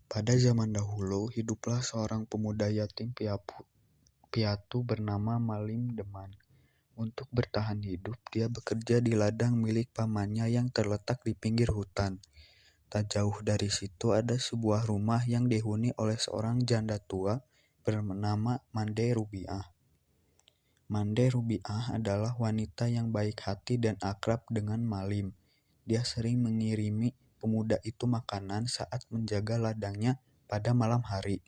Pada zaman dahulu, hiduplah seorang pemuda yatim piatu bernama Malim Deman. Untuk bertahan hidup, dia bekerja di ladang milik pamannya yang terletak di pinggir hutan. Tak jauh dari situ ada sebuah rumah yang dihuni oleh seorang janda tua bernama Mande Rubiah. Mande Rubiah adalah wanita yang baik hati dan akrab dengan Malim. Dia sering mengirimi pemuda itu makanan saat menjaga ladangnya pada malam hari.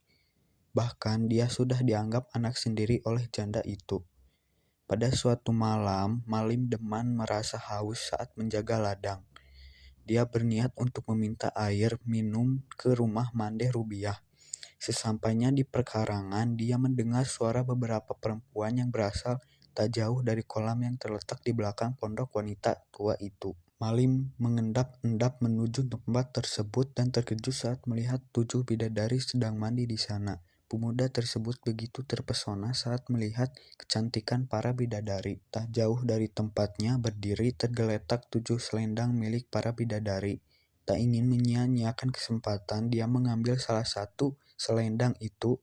Bahkan dia sudah dianggap anak sendiri oleh janda itu. Pada suatu malam, Malim Deman merasa haus saat menjaga ladang. Dia berniat untuk meminta air minum ke rumah Mande Rubiah. Sesampainya di perkarangan, dia mendengar suara beberapa perempuan yang berasal tak jauh dari kolam yang terletak di belakang pondok wanita tua itu. Malim mengendap-endap menuju tempat tersebut dan terkejut saat melihat 7 bidadari sedang mandi di sana. Pemuda tersebut begitu terpesona saat melihat kecantikan para bidadari. Tak jauh dari tempatnya berdiri tergeletak 7 selendang milik para bidadari. Tak ingin menyia-nyiakan kesempatan, dia mengambil salah satu selendang itu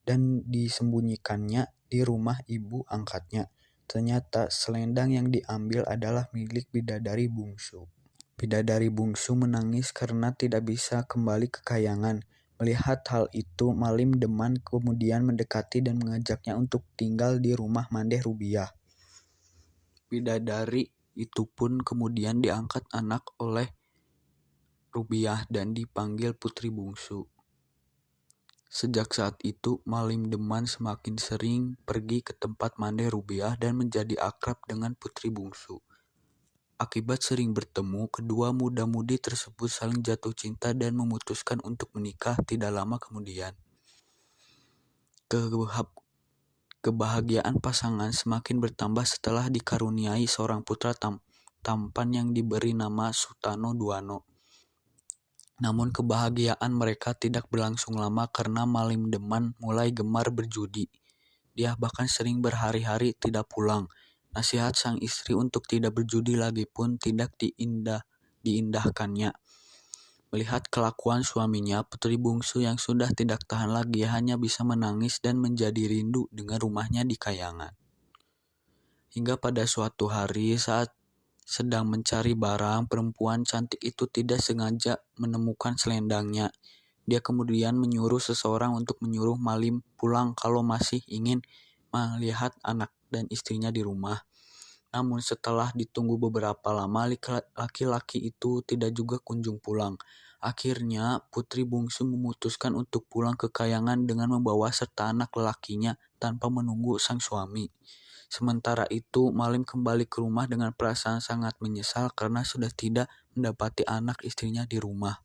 dan disembunyikannya di rumah ibu angkatnya. Ternyata selendang yang diambil adalah milik bidadari bungsu. Bidadari bungsu menangis karena tidak bisa kembali ke kayangan. Melihat hal itu, Malim Deman kemudian mendekati dan mengajaknya untuk tinggal di rumah Mande Rubiah. Bidadari itu pun kemudian diangkat anak oleh Rubiah dan dipanggil putri bungsu. Sejak saat itu, Malim Deman semakin sering pergi ke tempat Mande Rubiah dan menjadi akrab dengan putri bungsu. Akibat sering bertemu, kedua muda-mudi tersebut saling jatuh cinta dan memutuskan untuk menikah tidak lama kemudian. Kebahagiaan pasangan semakin bertambah setelah dikaruniai seorang putra tampan yang diberi nama Sutano Duano. Namun kebahagiaan mereka tidak berlangsung lama karena Malim Deman mulai gemar berjudi. Dia bahkan sering berhari-hari tidak pulang. Nasihat sang istri untuk tidak berjudi lagi pun tidak diindahkannya. Melihat kelakuan suaminya, putri bungsu yang sudah tidak tahan lagi hanya bisa menangis dan menjadi rindu dengan rumahnya di kayangan. Hingga pada suatu hari saat sedang mencari barang, perempuan cantik itu tidak sengaja menemukan selendangnya. Dia kemudian menyuruh seseorang untuk menyuruh Malim pulang kalau masih ingin melihat anak dan istrinya di rumah. Namun setelah ditunggu beberapa lama, laki-laki itu tidak juga kunjung pulang. Akhirnya putri bungsu memutuskan untuk pulang ke kayangan dengan membawa serta anak lelakinya tanpa menunggu sang suami. Sementara itu, Malim kembali ke rumah dengan perasaan sangat menyesal karena sudah tidak mendapati anak istrinya di rumah.